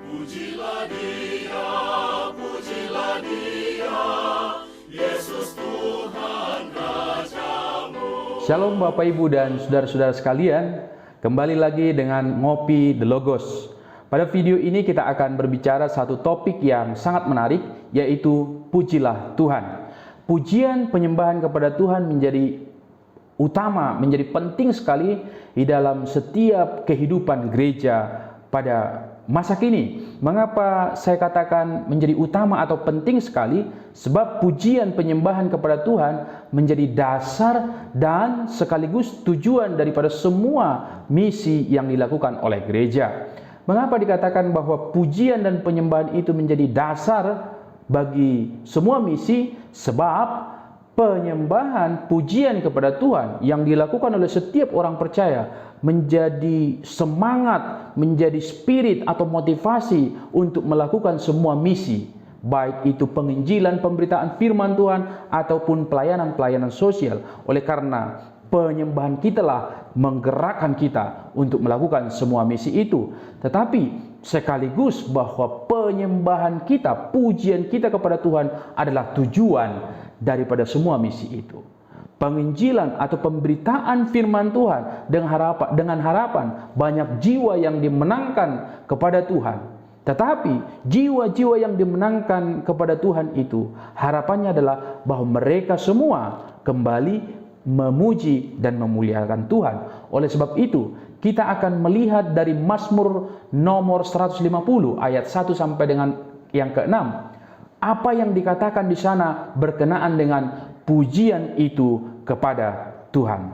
pujilah Dia, Yesus Tuhan Rajamu. Shalom Bapak Ibu dan saudara-saudara sekalian, kembali lagi dengan Ngopi The Logos. Pada video ini kita akan berbicara satu topik yang sangat menarik, yaitu pujilah Tuhan. Pujian penyembahan kepada Tuhan menjadi utama, menjadi penting sekali di dalam setiap kehidupan gereja pada masa kini. Mengapa saya katakan menjadi utama atau penting sekali? Sebab pujian penyembahan kepada Tuhan menjadi dasar dan sekaligus tujuan daripada semua misi yang dilakukan oleh gereja. Mengapa dikatakan bahwa pujian dan penyembahan itu menjadi dasar bagi semua misi? Sebab penyembahan, pujian kepada Tuhan yang dilakukan oleh setiap orang percaya menjadi semangat, menjadi spirit atau motivasi untuk melakukan semua misi, baik itu penginjilan, pemberitaan firman Tuhan ataupun pelayanan-pelayanan sosial. Oleh karena penyembahan kita lah menggerakkan kita untuk melakukan semua misi itu. Tetapi sekaligus bahwa penyembahan kita, pujian kita kepada Tuhan adalah tujuan daripada semua misi itu. Penginjilan atau pemberitaan firman Tuhan dengan harapan banyak jiwa yang dimenangkan kepada Tuhan. Tetapi jiwa-jiwa yang dimenangkan kepada Tuhan itu harapannya adalah bahwa mereka semua kembali memuji dan memuliakan Tuhan. Oleh sebab itu, kita akan melihat dari Mazmur nomor 150 ayat 1 sampai dengan yang ke-6. Apa yang dikatakan di sana berkenaan dengan pujian itu kepada Tuhan.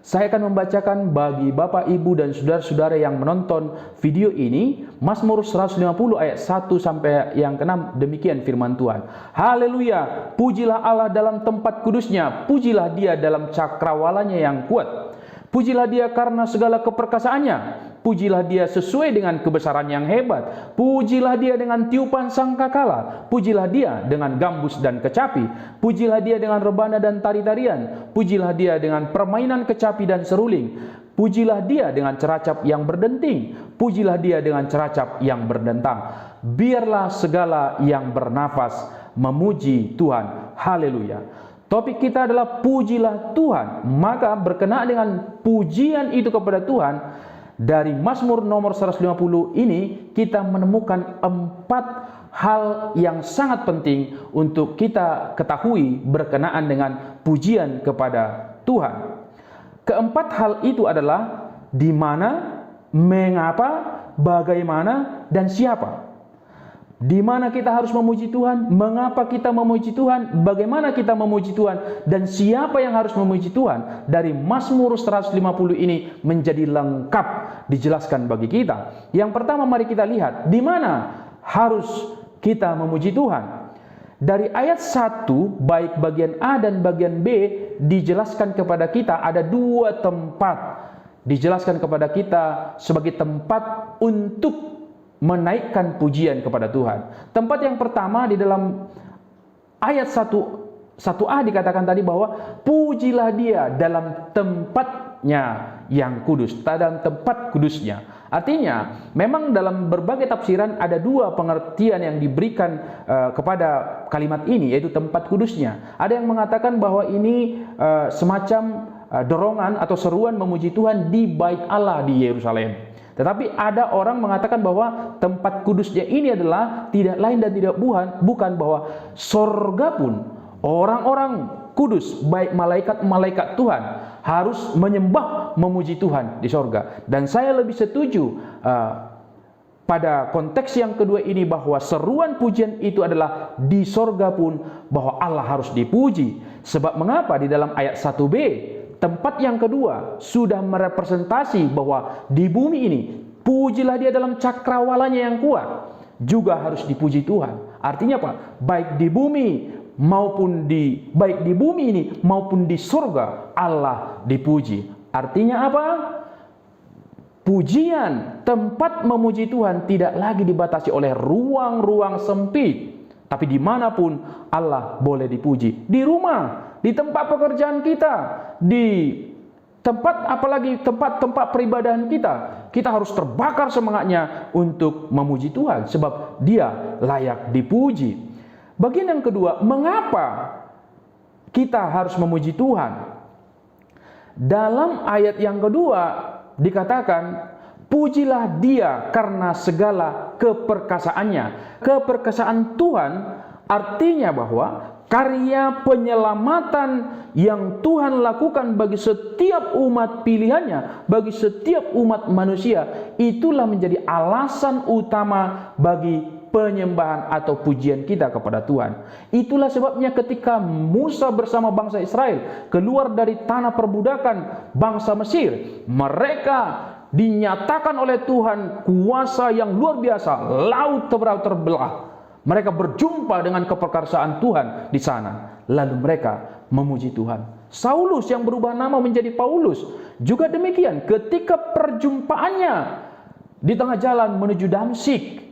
Saya akan membacakan bagi Bapak, Ibu, dan saudara-saudara yang menonton video ini, Mazmur 150 ayat 1 sampai yang ke-6, demikian firman Tuhan. Haleluya, pujilah Allah dalam tempat kudusnya, pujilah Dia dalam cakrawalanya yang kuat. Pujilah Dia karena segala keperkasaannya. Pujilah Dia sesuai dengan kebesaran yang hebat. Pujilah Dia dengan tiupan sangkakala. Pujilah Dia dengan gambus dan kecapi. Pujilah Dia dengan rebana dan tari-tarian. Pujilah Dia dengan permainan kecapi dan seruling. Pujilah Dia dengan ceracap yang berdenting. Pujilah Dia dengan ceracap yang berdentang. Biarlah segala yang bernafas memuji Tuhan. Haleluya. Topik kita adalah pujilah Tuhan. Maka berkenaan dengan pujian itu kepada Tuhan, dari Mazmur nomor 150 ini kita menemukan 4 hal yang sangat penting untuk kita ketahui berkenaan dengan pujian kepada Tuhan. Keempat hal itu adalah di mana, mengapa, bagaimana, dan siapa. Di mana kita harus memuji Tuhan, mengapa kita memuji Tuhan, bagaimana kita memuji Tuhan, dan siapa yang harus memuji Tuhan. Dari Mazmur 150 ini menjadi lengkap dijelaskan bagi kita. Yang pertama, mari kita lihat di mana harus kita memuji Tuhan. Dari ayat 1, baik bagian A dan bagian B, dijelaskan kepada kita ada 2 tempat. Dijelaskan kepada kita sebagai tempat untuk menaikkan pujian kepada Tuhan. Tempat yang pertama di dalam ayat 1a dikatakan tadi bahwa pujilah Dia dalam tempatnya yang kudus, dalam tempat kudusnya. Artinya, memang dalam berbagai tafsiran ada 2 pengertian yang diberikan kepada kalimat ini, yaitu tempat kudusnya. Ada yang mengatakan bahwa ini semacam dorongan atau seruan memuji Tuhan di Bait Allah di Yerusalem. Tetapi ada orang mengatakan bahwa tempat kudusnya ini adalah tidak lain dan tidak bukan bahwa sorga pun orang-orang kudus, baik malaikat-malaikat Tuhan, harus menyembah, memuji Tuhan di sorga. Dan saya lebih setuju pada konteks yang kedua ini bahwa seruan pujian itu adalah di sorga pun bahwa Allah harus dipuji. Sebab mengapa di dalam ayat 1b, tempat yang kedua sudah merepresentasi bahwa di bumi ini pujilah Dia dalam cakrawalanya yang kuat, juga harus dipuji Tuhan. Artinya apa? Baik di bumi ini maupun di surga Allah dipuji. Artinya apa? Pujian, tempat memuji Tuhan tidak lagi dibatasi oleh ruang-ruang sempit, tapi dimanapun Allah boleh dipuji. Di rumah, di tempat pekerjaan kita, di apalagi tempat-tempat peribadahan kita harus terbakar semangatnya untuk memuji Tuhan, sebab Dia layak dipuji. Bagian yang kedua, mengapa kita harus memuji Tuhan? Dalam ayat yang kedua dikatakan, pujilah Dia karena segala keperkasaannya. Keperkasaan Tuhan artinya bahwa karya penyelamatan yang Tuhan lakukan bagi setiap umat pilihannya, bagi setiap umat manusia, itulah menjadi alasan utama bagi penyembahan atau pujian kita kepada Tuhan. Itulah sebabnya ketika Musa bersama bangsa Israel keluar dari tanah perbudakan bangsa Mesir, mereka dinyatakan oleh Tuhan kuasa yang luar biasa, laut terbelah. Mereka berjumpa dengan keperkasaan Tuhan di sana. Lalu mereka memuji Tuhan. Saulus yang berubah nama menjadi Paulus juga demikian. Ketika perjumpaannya di tengah jalan menuju Damsyik,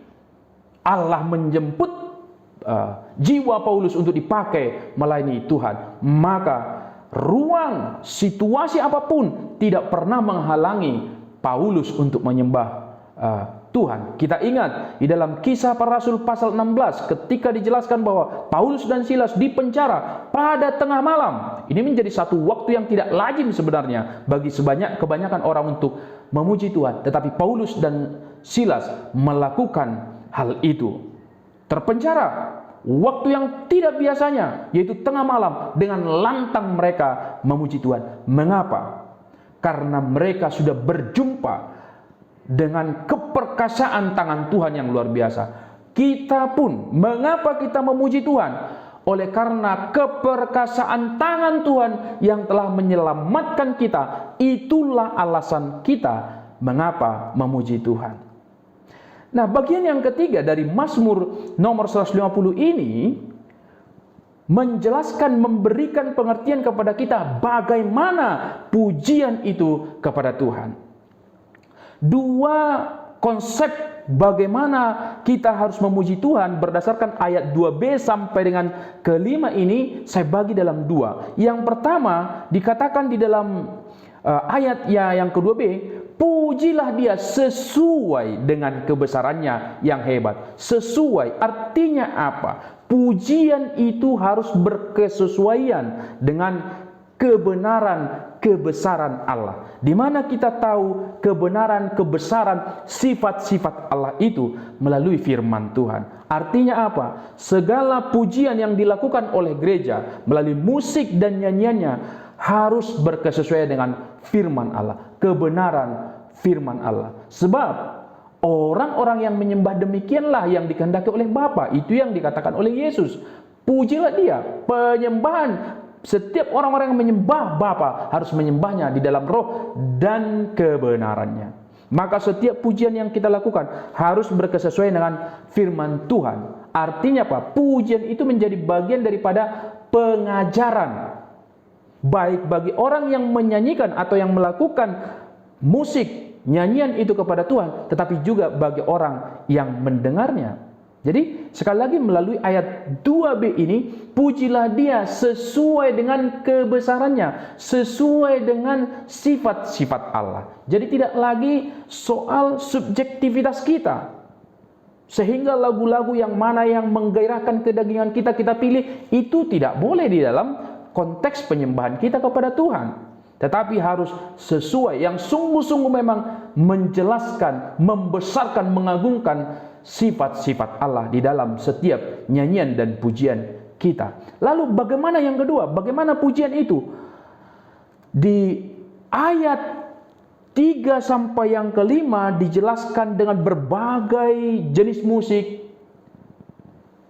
Allah menjemput jiwa Paulus untuk dipakai melayani Tuhan. Maka ruang situasi apapun tidak pernah menghalangi Paulus untuk menyembah Tuhan. Kita ingat di dalam Kisah Para Rasul pasal 16 ketika dijelaskan bahwa Paulus dan Silas dipenjara pada tengah malam. Ini menjadi satu waktu yang tidak lazim sebenarnya bagi kebanyakan orang untuk memuji Tuhan. Tetapi Paulus dan Silas melakukan hal itu. Terpenjara waktu yang tidak biasanya, yaitu tengah malam, dengan lantang mereka memuji Tuhan. Mengapa? Karena mereka sudah berjumpa dengan keperkasaan tangan Tuhan yang luar biasa. Kita pun, mengapa kita memuji Tuhan? Oleh karena keperkasaan tangan Tuhan yang telah menyelamatkan kita. Itulah alasan kita mengapa memuji Tuhan. Nah, bagian yang ketiga dari Mazmur nomor 150 ini menjelaskan, memberikan pengertian kepada kita bagaimana pujian itu kepada Tuhan. Dua konsep bagaimana kita harus memuji Tuhan berdasarkan ayat 2b sampai dengan ke-5 ini saya bagi dalam dua. Yang pertama dikatakan di dalam ayat yang ke-2b, pujilah Dia sesuai dengan kebesarannya yang hebat. Sesuai artinya apa? Pujian itu harus berkesesuaian dengan kebesaran Allah. Di mana kita tahu kebenaran, kebesaran, sifat-sifat Allah itu melalui firman Tuhan. Artinya apa? Segala pujian yang dilakukan oleh gereja melalui musik dan nyanyiannya harus berkesesuaian dengan firman Allah, kebenaran firman Allah. Sebab orang-orang yang menyembah demikianlah yang dikehendaki oleh Bapa. Itu yang dikatakan oleh Yesus. Pujilah Dia. Penyembahan, setiap orang-orang yang menyembah Bapa harus menyembahnya di dalam roh dan kebenarannya. Maka setiap pujian yang kita lakukan harus berkesesuaian dengan firman Tuhan. Artinya apa? Pujian itu menjadi bagian daripada pengajaran, baik bagi orang yang menyanyikan atau yang melakukan musik, nyanyian itu kepada Tuhan, tetapi juga bagi orang yang mendengarnya. Jadi sekali lagi melalui ayat 2b ini, pujilah Dia sesuai dengan kebesarannya, sesuai dengan sifat-sifat Allah. Jadi tidak lagi soal subjektivitas kita, sehingga lagu-lagu yang mana yang menggairahkan kedagingan kita pilih, itu tidak boleh di dalam konteks penyembahan kita kepada Tuhan. Tetapi harus sesuai, yang sungguh-sungguh memang menjelaskan, membesarkan, mengagungkan sifat-sifat Allah di dalam setiap nyanyian dan pujian kita. Lalu bagaimana yang kedua? Bagaimana pujian itu? Di ayat 3 sampai yang ke-5 dijelaskan dengan berbagai jenis musik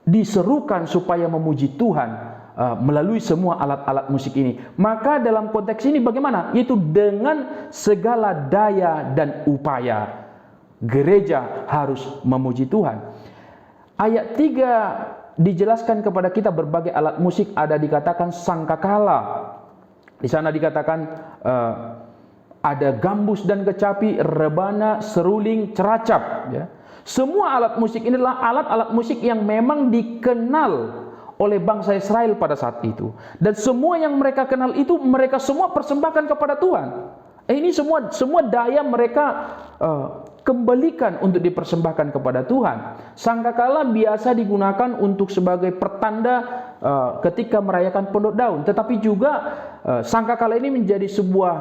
diserukan supaya memuji Tuhan melalui semua alat-alat musik ini. Maka dalam konteks ini bagaimana? Yaitu dengan segala daya dan upaya gereja harus memuji Tuhan. Ayat 3 dijelaskan kepada kita berbagai alat musik, ada dikatakan sangkakala. Di sana dikatakan ada gambus dan kecapi, rebana, seruling, ceracap. Ya. Semua alat musik ini adalah alat-alat musik yang memang dikenal oleh bangsa Israel pada saat itu. Dan semua yang mereka kenal itu mereka semua persembahkan kepada Tuhan. Ini semua daya mereka kembalikan untuk dipersembahkan kepada Tuhan. Sangkakala biasa digunakan untuk sebagai pertanda ketika merayakan Pondok Daun, tetapi juga sangkakala ini menjadi sebuah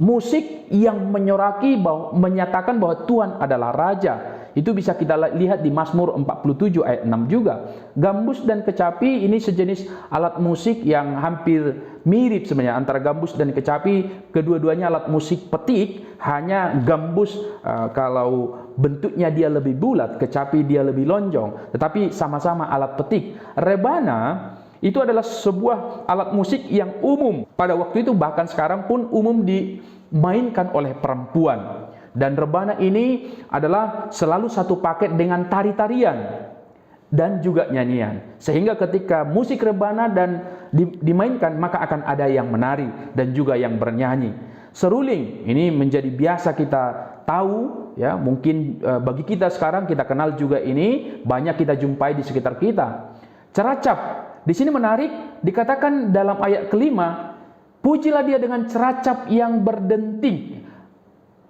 musik yang menyoraki bahwa, menyatakan bahwa Tuhan adalah Raja. Itu bisa kita lihat di Mazmur 47 ayat 6 juga. Gambus dan kecapi ini sejenis alat musik yang hampir mirip sebenarnya antara gambus dan kecapi. Kedua-duanya alat musik petik, hanya gambus kalau bentuknya dia lebih bulat, kecapi dia lebih lonjong, tetapi sama-sama alat petik. Rebana itu adalah sebuah alat musik yang umum pada waktu itu, bahkan sekarang pun umum dimainkan oleh perempuan. Dan rebana ini adalah selalu satu paket dengan tari-tarian dan juga nyanyian. Sehingga ketika musik rebana dan dimainkan, maka akan ada yang menari dan juga yang bernyanyi. Seruling ini menjadi biasa kita tahu, ya, mungkin bagi kita sekarang kita kenal juga ini, banyak kita jumpai di sekitar kita. Ceracap di sini menarik, dikatakan dalam ayat kelima, pujilah dia dengan ceracap yang berdenting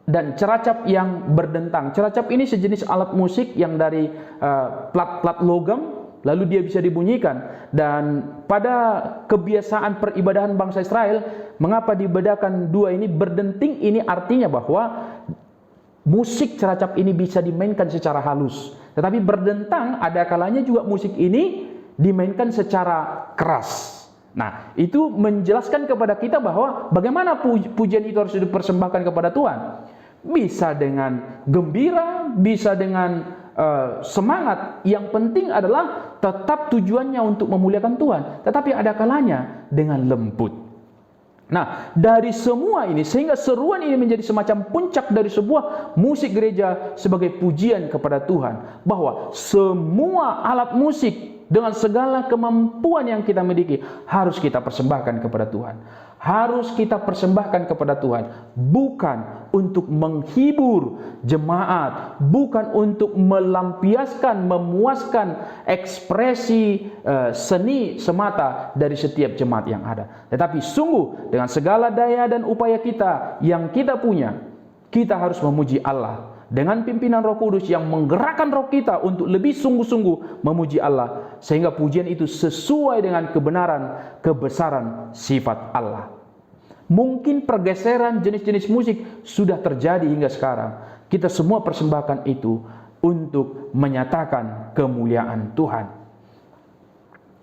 dan ceracap yang berdentang. Ceracap ini sejenis alat musik yang dari plat-plat logam, lalu dia bisa dibunyikan. Dan pada kebiasaan peribadahan bangsa Israel, mengapa dibedakan dua ini? Berdenting ini artinya bahwa musik ceracap ini bisa dimainkan secara halus, tetapi berdentang ada kalanya juga musik ini dimainkan secara keras. Nah, itu menjelaskan kepada kita bahwa bagaimana pujian itu harus dipersembahkan kepada Tuhan. Bisa dengan gembira, bisa dengan semangat. Yang penting adalah tetap tujuannya untuk memuliakan Tuhan, tetapi ada kalanya dengan lembut. Nah, dari semua ini, sehingga seruan ini menjadi semacam puncak dari sebuah musik gereja sebagai pujian kepada Tuhan, bahwa semua alat musik dengan segala kemampuan yang kita miliki harus kita persembahkan kepada Tuhan. Harus kita persembahkan kepada Tuhan, bukan untuk menghibur jemaat, bukan untuk melampiaskan, memuaskan ekspresi seni semata dari setiap jemaat yang ada. Tetapi sungguh dengan segala daya dan upaya kita yang kita punya, kita harus memuji Allah dengan pimpinan Roh Kudus yang menggerakkan roh kita untuk lebih sungguh-sungguh memuji Allah, sehingga pujian itu sesuai dengan kebenaran, kebesaran sifat Allah. Mungkin pergeseran jenis-jenis musik sudah terjadi hingga sekarang. Kita semua persembahkan itu untuk menyatakan kemuliaan Tuhan.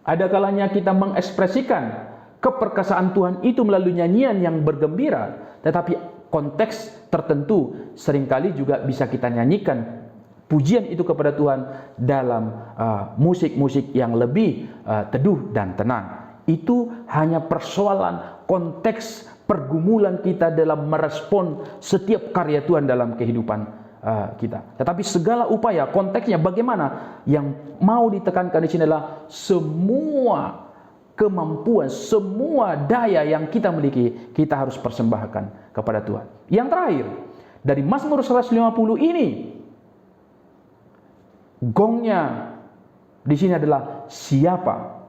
Ada kalanya kita mengekspresikan keperkasaan Tuhan itu melalui nyanyian yang bergembira, tetapi konteks tertentu seringkali juga bisa kita nyanyikan pujian itu kepada Tuhan dalam musik-musik yang lebih teduh dan tenang. Itu hanya persoalan konteks pergumulan kita dalam merespon setiap karya Tuhan dalam kehidupan kita. Tetapi segala upaya, konteksnya bagaimana, yang mau ditekankan di sini adalah semua kemampuan, semua daya yang kita miliki, kita harus persembahkan kepada Tuhan. Yang terakhir, dari Mazmur 150 ini, gongnya di sini adalah siapa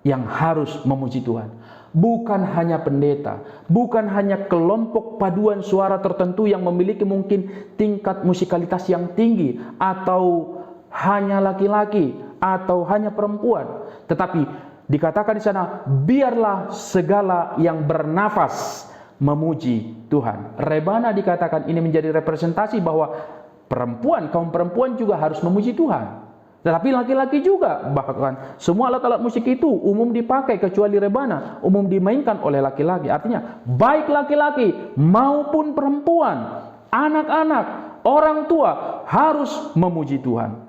yang harus memuji Tuhan. Bukan hanya pendeta, bukan hanya kelompok paduan suara tertentu yang memiliki mungkin tingkat musikalitas yang tinggi, atau hanya laki-laki, atau hanya perempuan, tetapi dikatakan di sana, biarlah segala yang bernafas memuji Tuhan. Rebana dikatakan ini menjadi representasi bahwa perempuan, kaum perempuan juga harus memuji Tuhan. Tetapi laki-laki juga, bahkan semua alat-alat musik itu umum dipakai kecuali rebana, umum dimainkan oleh laki-laki. Artinya baik laki-laki maupun perempuan, anak-anak, orang tua harus memuji Tuhan.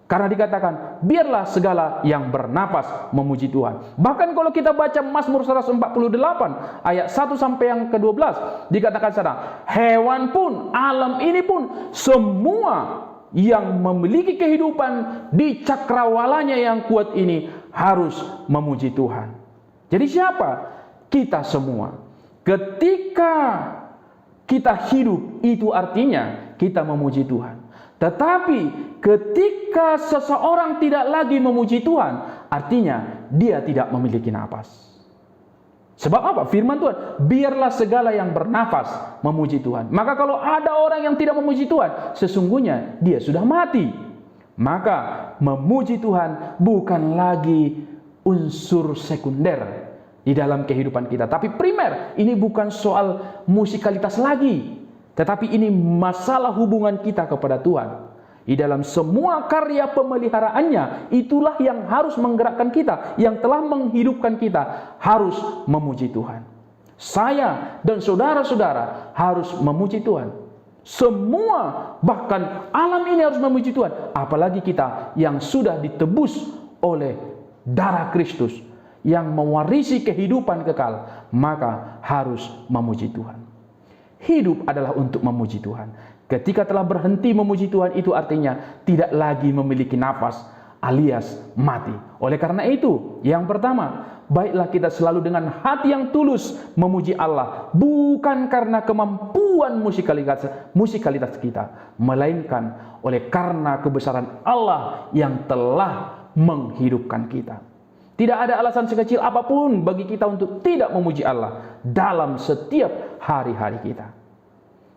Karena dikatakan, biarlah segala yang bernapas memuji Tuhan. Bahkan kalau kita baca Mazmur 148 ayat 1 sampai yang ke-12, dikatakan sana, hewan pun, alam ini pun, semua yang memiliki kehidupan di cakrawalanya yang kuat ini harus memuji Tuhan. Jadi siapa? Kita semua. Ketika kita hidup, itu artinya kita memuji Tuhan. Tetapi ketika seseorang tidak lagi memuji Tuhan, artinya dia tidak memiliki napas. Sebab apa? Firman Tuhan, biarlah segala yang bernafas memuji Tuhan. Maka kalau ada orang yang tidak memuji Tuhan, sesungguhnya dia sudah mati. Maka memuji Tuhan bukan lagi unsur sekunder di dalam kehidupan kita, tapi primer. Ini bukan soal musikalitas lagi, tetapi ini masalah hubungan kita kepada Tuhan. Di dalam semua karya pemeliharaannya, itulah yang harus menggerakkan kita, yang telah menghidupkan kita, harus memuji Tuhan. Saya dan saudara-saudara harus memuji Tuhan. Semua, bahkan alam ini harus memuji Tuhan. Apalagi kita yang sudah ditebus oleh darah Kristus, yang mewarisi kehidupan kekal, maka harus memuji Tuhan. Hidup adalah untuk memuji Tuhan. Ketika telah berhenti memuji Tuhan, itu artinya tidak lagi memiliki nafas, alias mati. Oleh karena itu, yang pertama, baiklah kita selalu dengan hati yang tulus memuji Allah, bukan karena kemampuan musikalitas kita, melainkan oleh karena kebesaran Allah yang telah menghidupkan kita. Tidak ada alasan sekecil apapun bagi kita untuk tidak memuji Allah dalam setiap hari-hari kita.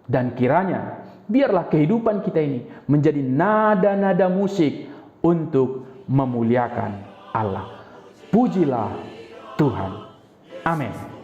Dan kiranya biarlah kehidupan kita ini menjadi nada-nada musik untuk memuliakan Allah. Pujilah Tuhan. Amin.